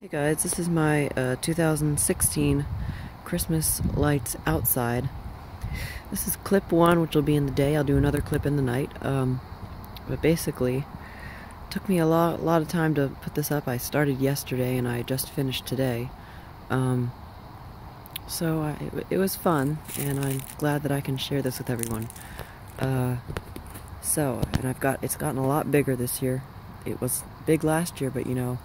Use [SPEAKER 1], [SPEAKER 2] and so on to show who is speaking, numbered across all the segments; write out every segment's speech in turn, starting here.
[SPEAKER 1] Hey guys, this is my 2016 Christmas lights outside. This is clip 1, which will be in the day. I'll do another clip in the night. But basically, it took me a lot of time to put this up. I started yesterday and I just finished today. It was fun, and I'm glad that I can share this with everyone. It's gotten a lot bigger this year. It was big last year, but you know,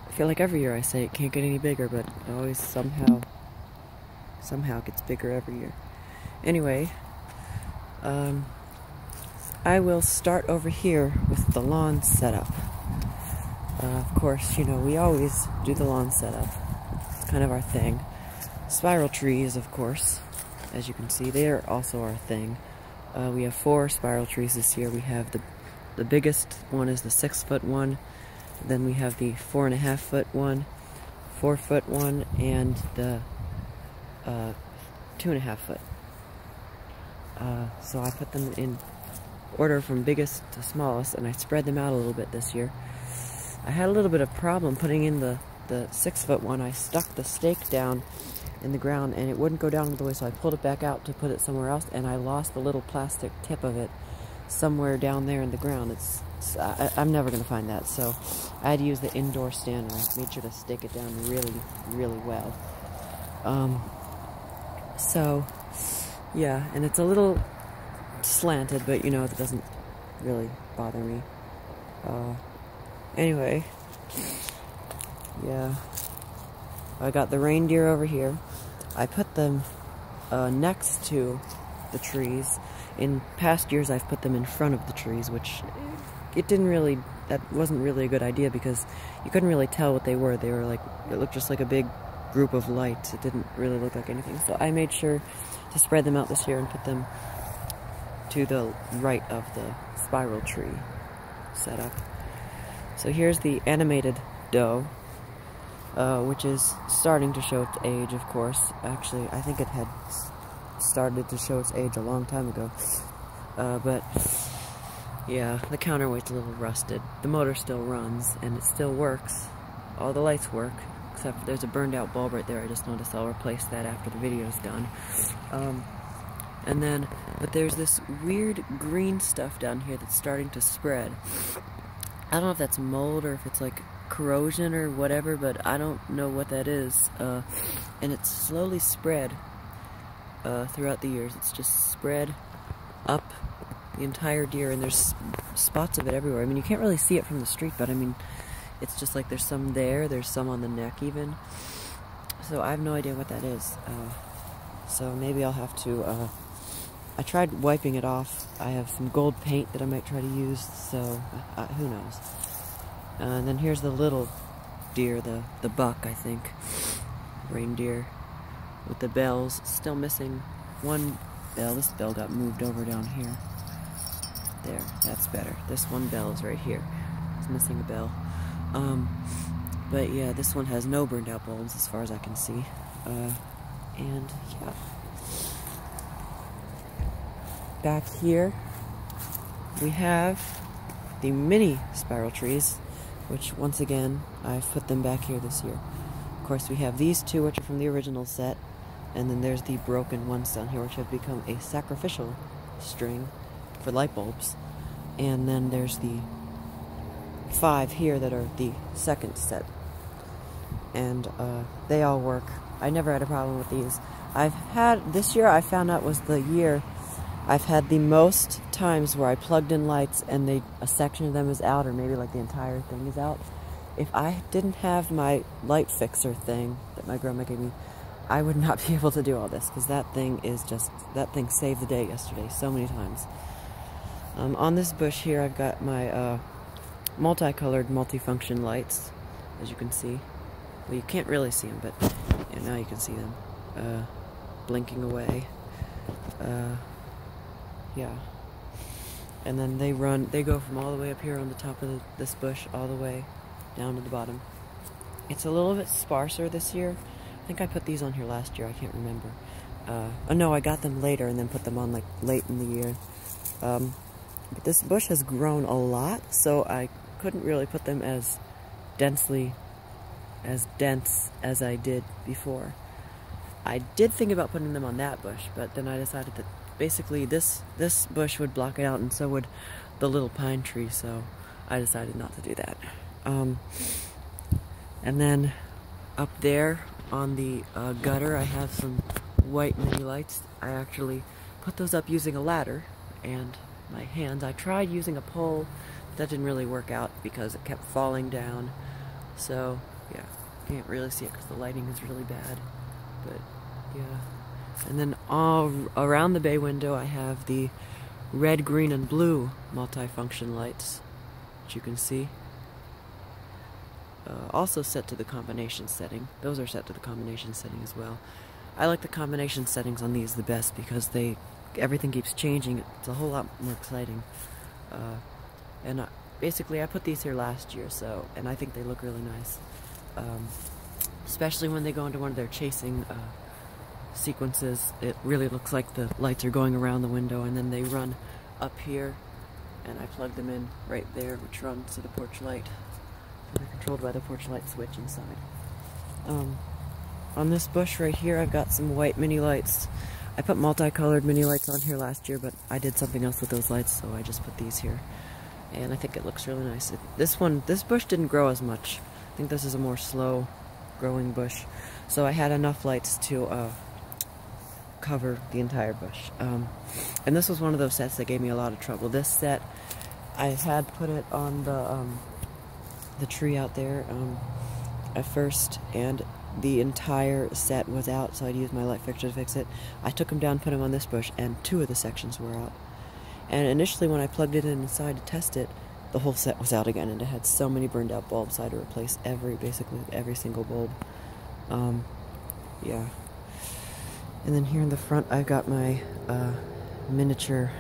[SPEAKER 1] I feel like every year I say it can't get any bigger, but it always somehow gets bigger every year. Anyway, I will start over here with the lawn setup. Of course, you know, we always do the lawn setup. It's kind of our thing. Spiral trees, of course, as you can see, they're also our thing. We have 4 spiral trees this year. We have the biggest one is the 6-foot one. Then we have the 4.5-foot one, 4-foot one, and the 2.5-foot. So I put them in order from biggest to smallest, and I spread them out a little bit this year. I had a little bit of problem putting in the 6-foot one. I stuck the stake down in the ground, and it wouldn't go down all the way, so I pulled it back out to put it somewhere else, and I lost the little plastic tip of it somewhere down there in the ground. I'm never going to find that, so I had to use the indoor stand, and I made sure to stake it down really well. Yeah, and it's a little slanted, but you know, it doesn't really bother me. Anyway, yeah, I got the reindeer over here. I put them next to the trees. In past years, I've put them in front of the trees, which that wasn't really a good idea, because you couldn't really tell what they were. They were like, it looked just like a big group of lights. It didn't really look like anything. So I made sure to spread them out this year and put them to the right of the spiral tree setup. So here's the animated doe, which is starting to show its age, of course. Actually, I think it had started to show its age a long time ago. But yeah, the counterweight's a little rusted. The motor still runs, and it still works. All the lights work, except there's a burned out bulb right there. I just noticed. I'll replace that after the video's done. But there's this weird green stuff down here that's starting to spread. I don't know if that's mold or if it's like corrosion or whatever, but I don't know what that is. And it's slowly spread throughout the years. It's just spread up the entire deer, and there's spots of it everywhere. I mean, you can't really see it from the street, but I mean, it's just like there's some there's some on the neck even. So I have no idea what that is. So maybe I'll have to, I tried wiping it off. I have some gold paint that I might try to use, so who knows. And then here's the little deer, the buck, I think, reindeer, with the bells. Still missing one bell. This bell got moved over down here. There, that's better. This one bell is right here. It's missing a bell. But yeah, this one has no burned out bulbs as far as I can see. And yeah. Back here, we have the mini spiral trees, which once again, I've put them back here this year. Of course, we have these 2, which are from the original set, and then there's the broken ones down here, which have become a sacrificial string for light bulbs. And then there's the 5 here that are the second set. And they all work. I never had a problem with these. This year I found out was the year I've had the most times where I plugged in lights and a section of them is out, or maybe like the entire thing is out. If I didn't have my light fixer thing that my grandma gave me, I would not be able to do all this, because that thing saved the day yesterday so many times. On this bush here, I've got my multicolored multifunction lights, as you can see. Well, you can't really see them, but yeah, now you can see them blinking away. Yeah. And then they go from all the way up here on the top of this bush all the way down to the bottom. It's a little bit sparser this year. I think I put these on here last year, I can't remember. Oh no, I got them later and then put them on like late in the year. But this bush has grown a lot, so I couldn't really put them as densely as dense as I did before. I did think about putting them on that bush, but then I decided that basically this bush would block it out, and so would the little pine tree, so I decided not to do that. And then up there on the gutter, I have some white mini lights. I actually put those up using a ladder and my hands. I tried using a pole, but that didn't really work out because it kept falling down. So yeah, can't really see it because the lighting is really bad, but yeah. And then all around the bay window I have the red, green, and blue multifunction lights, which you can see. Also set to the combination setting. Those are set to the combination setting as well. I like the combination settings on these the best because everything keeps changing. It's a whole lot more exciting. Basically I put these here last year, and I think they look really nice. Especially when they go into one of their chasing sequences. It really looks like the lights are going around the window, and then they run up here, and I plug them in right there, which runs to the porch light. They're controlled by the porch light switch inside. On this bush right here, I've got some white mini lights. I put multicolored mini lights on here last year, but I did something else with those lights, so I just put these here. And I think it looks really nice. This bush didn't grow as much. I think this is a more slow growing bush. So I had enough lights to cover the entire bush. And this was one of those sets that gave me a lot of trouble. This set, I had put it on the tree out there at first, and the entire set was out, so I'd used my light fixture to fix it. I took them down, put them on this bush, and 2 of the sections were out. And initially when I plugged it in inside to test it, the whole set was out again, and it had so many burned out bulbs I had to replace basically every single bulb. Yeah. And then here in the front I've got my miniature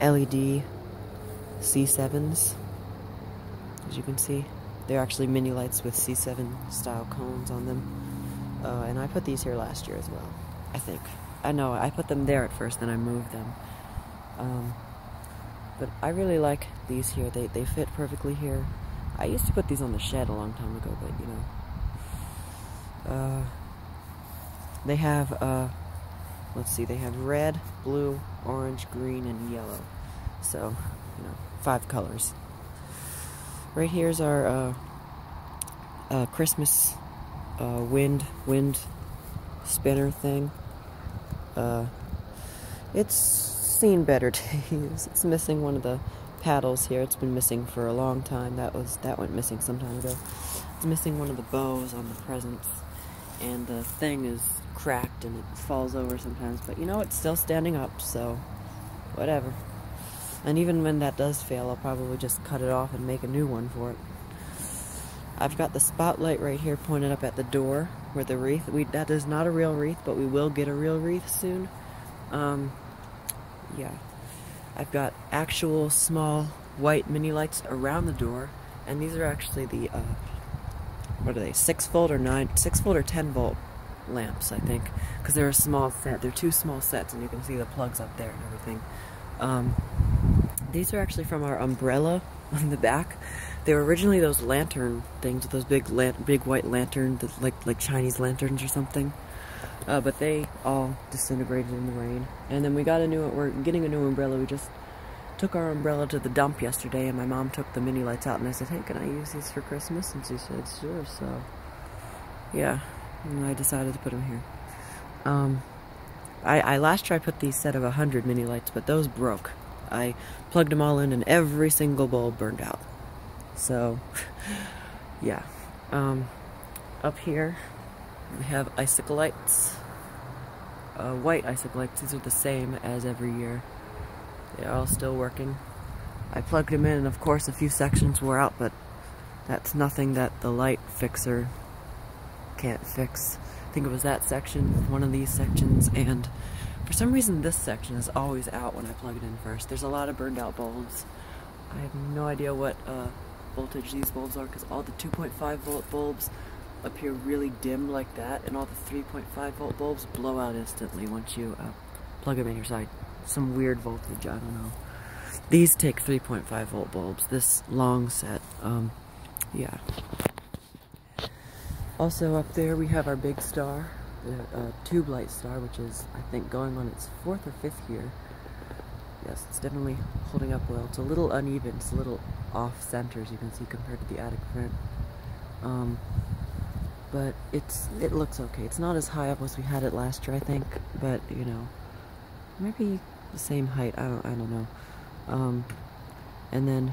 [SPEAKER 1] LED C7s. As you can see, they're actually mini lights with C7 style cones on them. And I put these here last year as well, I think. I know, I put them there at first, then I moved them. But I really like these here. They fit perfectly here. I used to put these on the shed a long time ago, but you know. They have, let's see, they have red, blue, orange, green, and yellow. So, you know, 5 colors. Right here's our Christmas wind spinner thing. It's seen better days. It's missing one of the paddles here. It's been missing for a long time. That went missing some time ago. It's missing one of the bows on the presents, and the thing is cracked and it falls over sometimes. But you know, it's still standing up, so whatever. And even when that does fail, I'll probably just cut it off and make a new one for it. I've got the spotlight right here pointed up at the door where the wreath, that is not a real wreath, but we will get a real wreath soon. Yeah. I've got actual small white mini lights around the door, and these are actually the, what are they, 6-volt or 10 volt lamps, I think, because they're a small set. They're 2 small sets, and you can see the plugs up there and everything. These are actually from our umbrella on the back. They were originally those lantern things, those big white lanterns, like Chinese lanterns or something. But they all disintegrated in the rain. And then we're getting a new umbrella. We just took our umbrella to the dump yesterday, and my mom took the mini lights out, and I said, hey, can I use these for Christmas? And she said, sure. So yeah, and I decided to put them here. I last year I put these set of 100 mini lights, but those broke. I plugged them all in, and every single bulb burned out. So yeah. Up here we have icicle lights, white icicle lights. These are the same as every year. They're all still working. I plugged them in, and of course a few sections were out, but that's nothing that the light fixer can't fix. I think it was that section, one of these sections, and for some reason this section is always out when I plug it in first. There's a lot of burned out bulbs. I have no idea what voltage these bulbs are, because all the 2.5 volt bulbs appear really dim like that, and all the 3.5 volt bulbs blow out instantly once you plug them in your side. Some weird voltage, I don't know. These take 3.5 volt bulbs, this long set. Yeah. Also up there we have our big star, the tube light star, which is, I think, going on its 4th or 5th year. Yes, it's definitely holding up well. It's a little uneven, it's a little off-center, as you can see, compared to the attic print. But it looks okay. It's not as high up as we had it last year, I think, but, you know, maybe the same height, I don't know. And then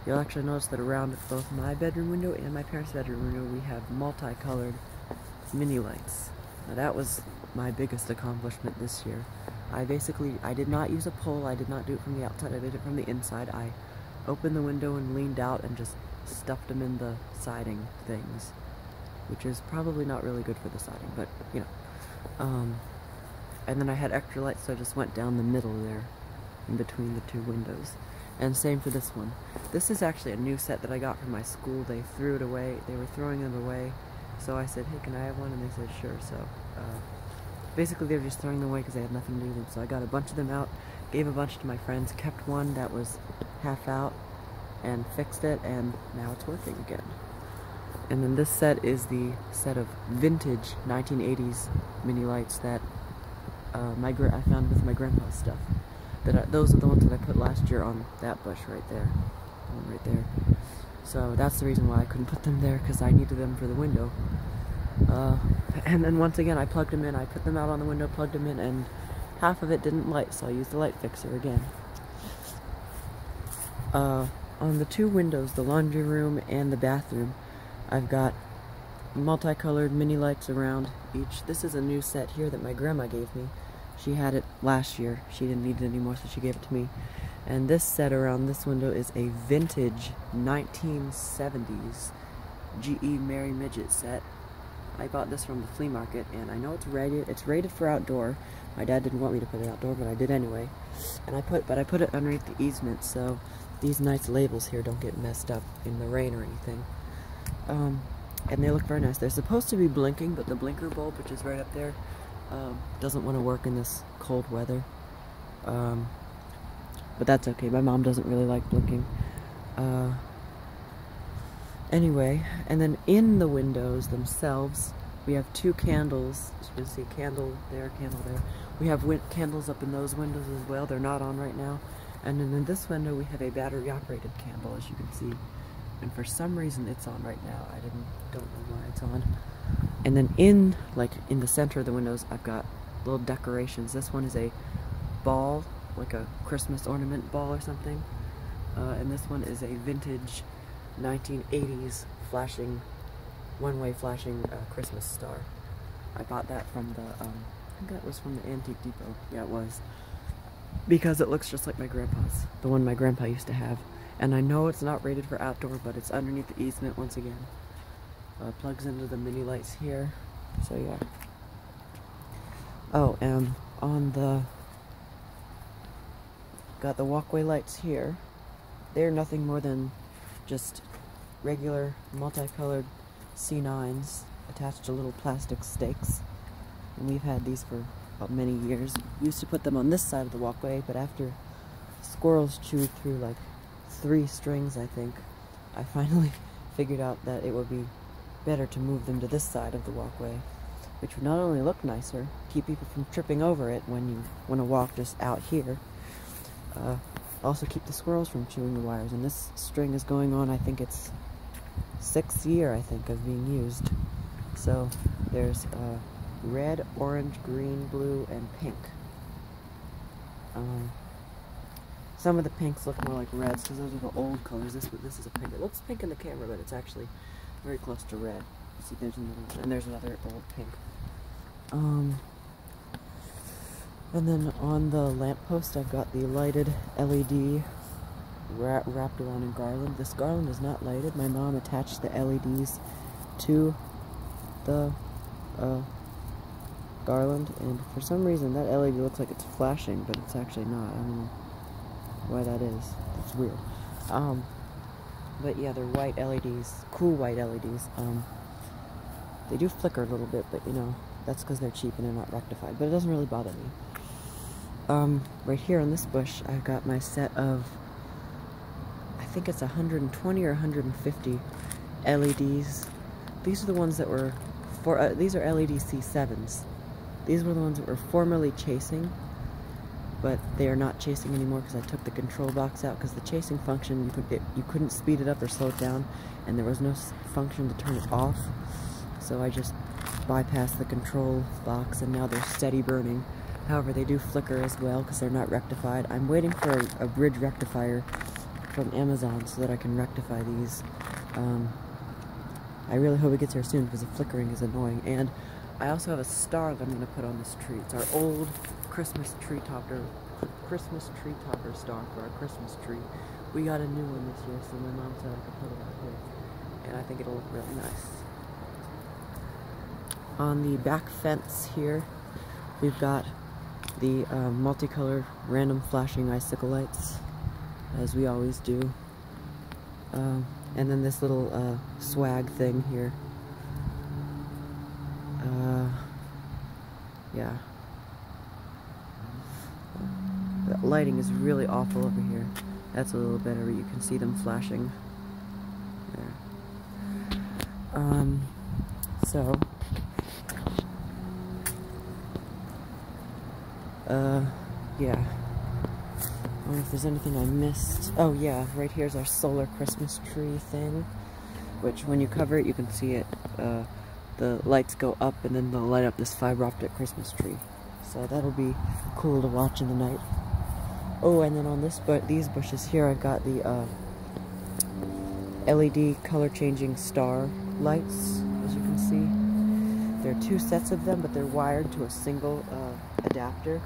[SPEAKER 1] you'll actually notice that around both my bedroom window and my parents' bedroom window we have multicolored mini lights. Now that was my biggest accomplishment this year. I did not use a pole, I did not do it from the outside, I did it from the inside. I opened the window and leaned out and just stuffed them in the siding things, which is probably not really good for the siding, but, you know. And then I had extra lights, so I just went down the middle there, in between the two windows. And same for this one. This is actually a new set that I got from my school. They threw it away. They were throwing them away. So I said, hey, can I have one? And they said, sure. So basically they were just throwing them away because they had nothing to do with them. So I got a bunch of them out, gave a bunch to my friends, kept one that was half out, and fixed it, and now it's working again. And then this set is the set of vintage 1980s mini lights that I found with my grandpa's stuff. Those are the ones that I put last year on that bush right there. One right there. So that's the reason why I couldn't put them there, because I needed them for the window. And then once again I plugged them in. I put them out on the window, plugged them in, and half of it didn't light, so I used the light fixer again. On the two windows, the laundry room and the bathroom, I've got multicolored mini lights around each. This is a new set here that my grandma gave me. She had it last year. She didn't need it anymore, so she gave it to me. And this set around this window is a vintage 1970s GE Merry Midget set. I bought this from the flea market, and I know it's rated for outdoor. My dad didn't want me to put it outdoor, but I did anyway. And I put it underneath the easement, so these nice labels here don't get messed up in the rain or anything. And they look very nice. They're supposed to be blinking, but the blinker bulb, which is right up there, doesn't want to work in this cold weather. But that's okay. My mom doesn't really like blinking. Anyway, and then in the windows themselves, we have two candles. As you can see, candle there, candle there. We have candles up in those windows as well. They're not on right now. And then in this window, we have a battery-operated candle, as you can see. And for some reason, it's on right now. Don't know why it's on. And then in the center of the windows, I've got little decorations. This one is a ball, like a Christmas ornament ball or something. And this one is a vintage 1980s flashing, one-way flashing Christmas star. I bought that from the, I think that was from the Antique Depot. Yeah, it was. Because it looks just like my grandpa's, the one my grandpa used to have. And I know it's not rated for outdoor, but it's underneath the easement once again. Plugs into the mini lights here. So yeah. Oh, and got the walkway lights here. They're nothing more than just regular multicolored C9s attached to little plastic stakes. And we've had these for many years. Used to put them on this side of the walkway, but after squirrels chewed through like 3 strings, I think, I finally figured out that it would be better to move them to this side of the walkway, which would not only look nicer, keep people from tripping over it when you want to walk just out here, also keep the squirrels from chewing the wires. And this string is going on, I think it's 6th year, I think, of being used. So there's red, orange, green, blue, and pink. Some of the pinks look more like reds because those are the old colors. This is a pink. It looks pink in the camera, but it's actually very close to red. See, there's another, and there's another old pink. And then on the lamppost, I've got the lighted LED wrapped around in garland. This garland is not lighted. My mom attached the LEDs to the garland, and for some reason that LED looks like it's flashing, but it's actually not. I don't know why that is. It's weird. But yeah, they're white LEDs, cool white LEDs. They do flicker a little bit, but you know, that's because they're cheap and they're not rectified, but it doesn't really bother me. Right here on this bush, I've got my set of, I think it's 120 or 150 LEDs these are the ones that were, these are LED C7s. These were the ones that were formerly chasing, but they are not chasing anymore because I took the control box out, because the chasing function, you couldn't speed it up or slow it down, and there was no function to turn it off. So I just bypassed the control box, and now they're steady burning. However, they do flicker as well because they're not rectified. I'm waiting for a bridge rectifier from Amazon so that I can rectify these. I really hope it gets here soon because the flickering is annoying. And I also have a star that I'm going to put on this tree. It's our old Christmas tree topper star for our Christmas tree. We got a new one this year, so my mom said I could put it out here, and I think it'll look really nice. On the back fence here, we've got the multicolored random flashing icicle lights, as we always do. And then this little swag thing here. Yeah. The lighting is really awful over here. That's a little better, you can see them flashing there. So yeah. I don't know if there's anything I missed. Oh yeah, right here's our solar Christmas tree thing, which when you cover it, you can see it. The lights go up and then they'll light up this fiber optic Christmas tree. So that'll be cool to watch in the night. Oh, and then on these bushes here, I've got the LED color changing star lights, as you can see. There are 2 sets of them, but they're wired to a single adapter,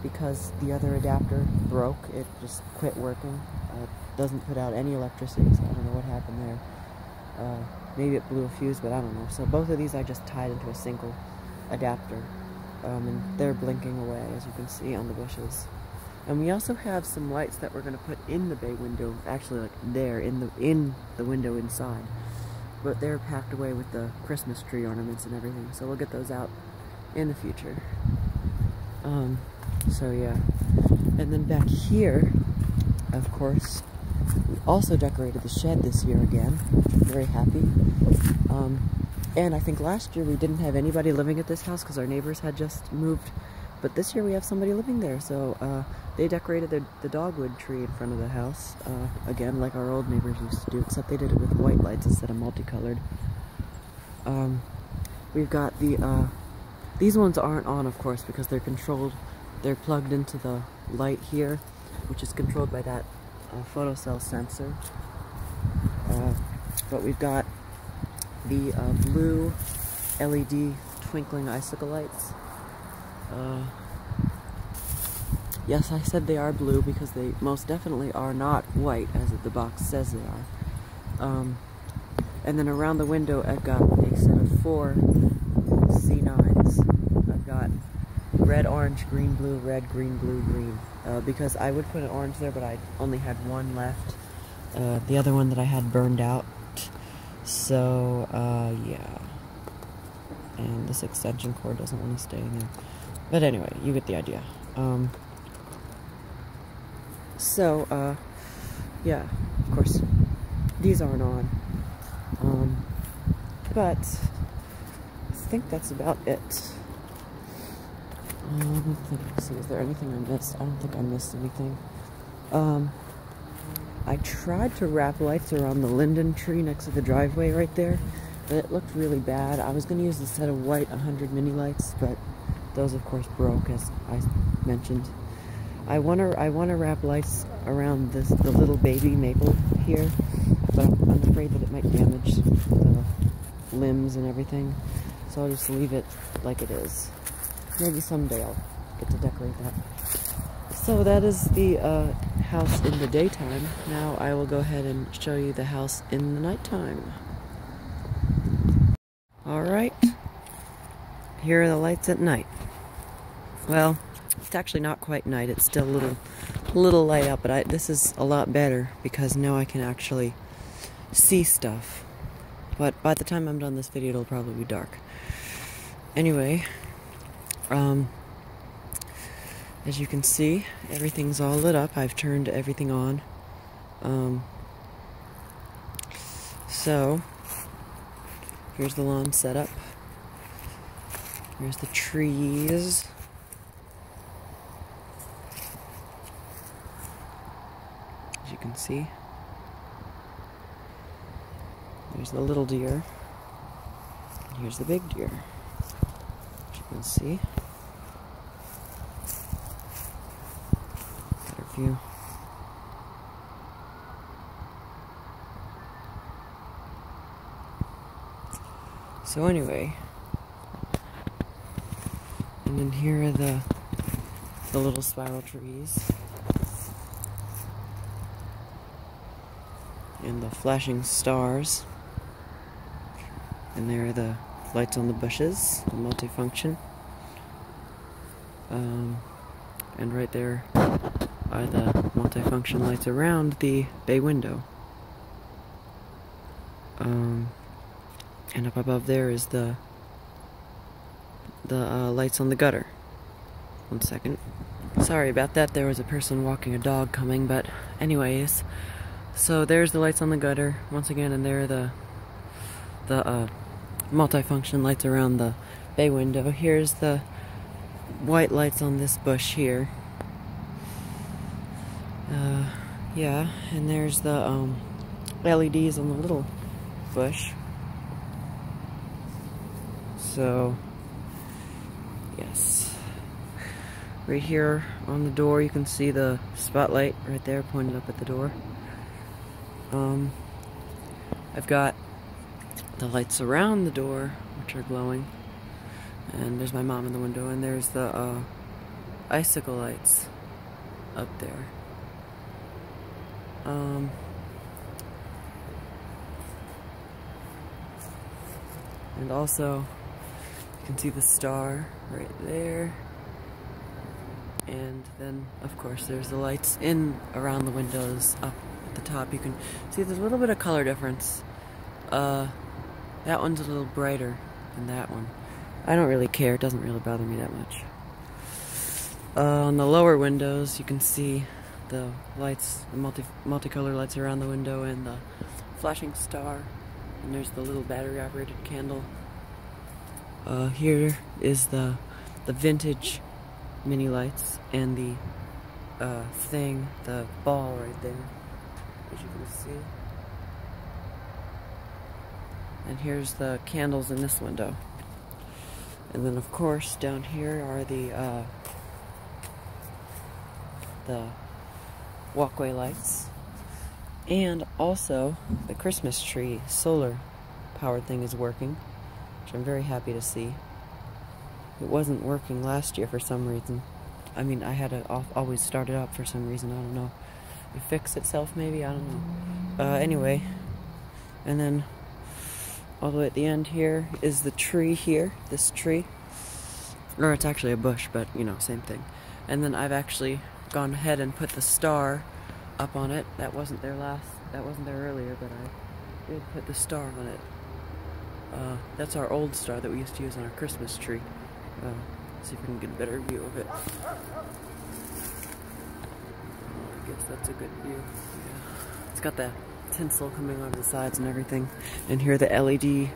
[SPEAKER 1] because the other adapter broke. It just quit working. It doesn't put out any electricity, so I don't know what happened there. Maybe it blew a fuse, but I don't know. So both of these I just tied into a single adapter, and they're blinking away, as you can see on the bushes. And we also have some lights that we're going to put in the bay window, actually like there, in the window inside. But they're packed away with the Christmas tree ornaments and everything, so we'll get those out in the future. So yeah. And then back here, of course, we also decorated the shed this year again, which I'm very happy. And I think last year we didn't have anybody living at this house because our neighbors had just moved. But this year we have somebody living there, so they decorated the dogwood tree in front of the house, again, like our old neighbors used to do, except they did it with white lights instead of multicolored. We've got these ones aren't on, of course, because they're controlled. They're plugged into the light here, which is controlled by that photocell sensor. But we've got the blue LED twinkling icicle lights. Yes, I said they are blue because they most definitely are not white, as the box says they are. And then around the window, I've got a set of 4 C9s. I've got red, orange, green, blue, red, green, blue, green. Because I would put an orange there, but I only had one left. The other one that I had burned out. So, yeah. And this extension cord doesn't want to stay in there. But anyway, you get the idea. Yeah, of course, these aren't on. But I think that's about it. Let's see, is there anything I missed? I don't think I missed anything. I tried to wrap lights around the linden tree next to the driveway right there, but it looked really bad. I was going to use a set of white 100 mini lights, but those of course broke, as I mentioned. I want to wrap lights around the little baby maple here, but I'm afraid that it might damage the limbs and everything, so I'll just leave it like it is. Maybe someday I'll get to decorate that. So that is the house in the daytime. Now I will go ahead and show you the house in the nighttime. Alright, here are the lights at night. Well, it's actually not quite night, it's still a little light out, but this is a lot better because now I can actually see stuff. But by the time I'm done this video, it'll probably be dark. Anyway, as you can see, everything's all lit up. I've turned everything on. So, Here's the lawn set up. Here's the trees. As you can see. There's the little deer. And here's the big deer. As you can see. Better view. So anyway, and then here are the little spiral trees and the flashing stars, and there are the lights on the bushes, the multifunction, and right there are the multifunction lights around the bay window. And up above there is the lights on the gutter. One second. Sorry about that, there was a person walking a dog coming, but anyways. So there's the lights on the gutter, once again, and there are the multifunction lights around the bay window. Here's the white lights on this bush here. Yeah, and there's the LEDs on the little bush. So, yes. Right here on the door you can see the spotlight right there pointed up at the door. I've got the lights around the door, which are glowing. And there's my mom in the window, and there's the icicle lights up there. And also, you can see the star right there. And then, of course, there's the lights in around the windows up at the top. You can see there's a little bit of color difference. That one's a little brighter than that one. I don't really care. It doesn't really bother me that much. On the lower windows, you can see the lights, the multicolor lights around the window, and the flashing star. And there's the little battery-operated candle. Here is the vintage mini lights and the the ball right there, as you can see. And here's the candles in this window. And then, of course, down here are the walkway lights. And also, the Christmas tree solar powered thing is working, which I'm very happy to see. It wasn't working last year for some reason. I mean, I had to always start it up for some reason, I don't know. It fixed itself maybe, I don't know. Anyway, and then all the way at the end here is the tree here, this tree. Or it's actually a bush, but you know, same thing. And then I've actually gone ahead and put the star up on it. That wasn't there earlier, but I did put the star on it. That's our old star that we used to use on our Christmas tree. See if we can get a better view of it. I guess that's a good view. Yeah. It's got the tinsel coming on the sides and everything. And here are the LED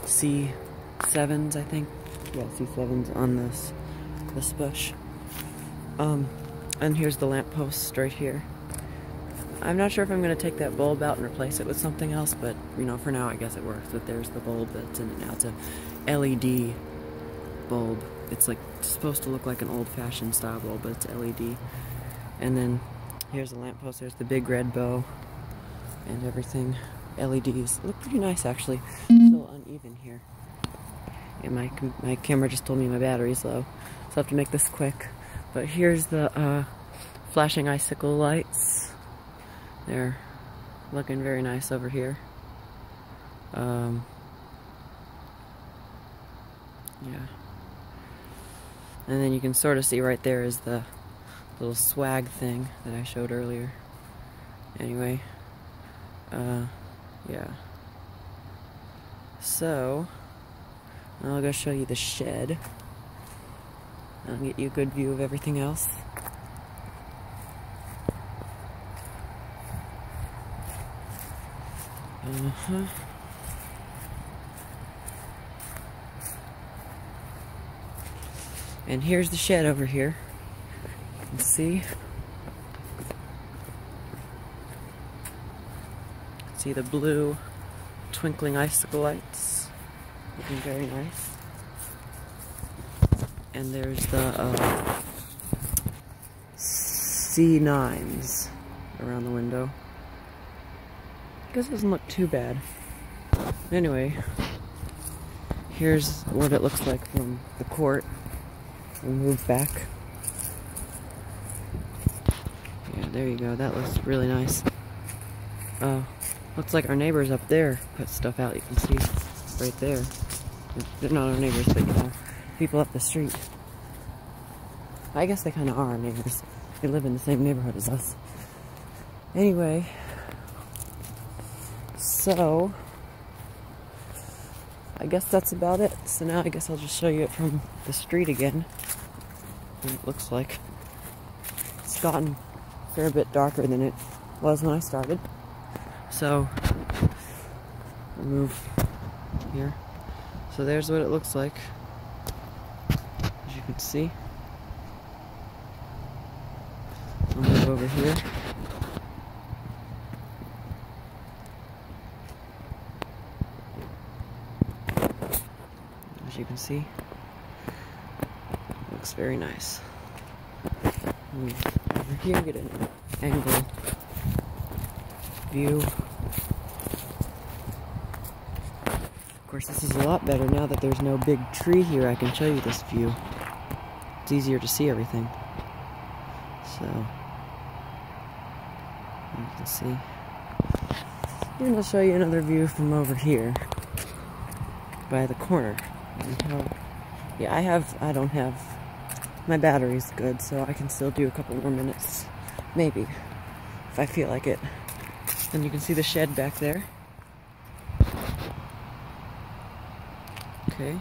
[SPEAKER 1] C7s, I think. Yeah, C7s on this bush. And here's the lamppost right here. I'm not sure if I'm going to take that bulb out and replace it with something else, but, you know, for now I guess it works. But there's the bulb that's in it now. It's a LED bulb. It's like supposed to look like an old-fashioned style bulb, but it's LED. And then here's the lamppost. There's the big red bow and everything. LEDs look pretty nice, actually. It's a little uneven here. And my camera just told me my battery's low, so I have to make this quick. But here's the flashing icicle lights. They're looking very nice over here. Yeah. And then you can sort of see right there is the little swag thing that I showed earlier. Anyway, yeah. So, I'll go show you the shed. I'll get you a good view of everything else. And here's the shed over here. You can see. See the blue twinkling icicle lights. Looking very nice. And there's the C9s around the window. I guess it doesn't look too bad. Anyway, here's what it looks like from the court. We'll move back. Yeah, there you go. That looks really nice. Looks like our neighbors up there put stuff out. You can see right there. They're not our neighbors, but you know, people up the street. I guess they kind of are our neighbors. They live in the same neighborhood as us. Anyway, so I guess that's about it. So now I guess I'll just show you it from the street again. What it looks like. It's gotten a fair bit darker than it was when I started. So we'll move here. So there's what it looks like, as you can see. I'll move over here. As you can see, looks very nice. Move over here, get an angle view. Of course, this is a lot better now that there's no big tree here. I can show you this view. It's easier to see everything. So, you can see. And I'll show you another view from over here by the corner. Yeah, I don't have, my battery's good, so I can still do a couple more minutes, maybe, if I feel like it. And you can see the shed back there. Okay.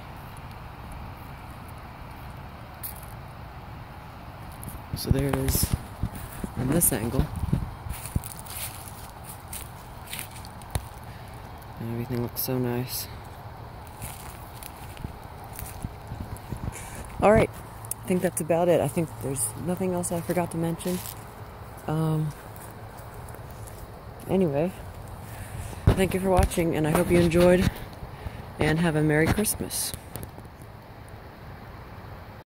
[SPEAKER 1] So there it is on this angle. And everything looks so nice. Alright, I think that's about it. I think there's nothing else I forgot to mention. Anyway, thank you for watching, and I hope you enjoyed, and have a Merry Christmas.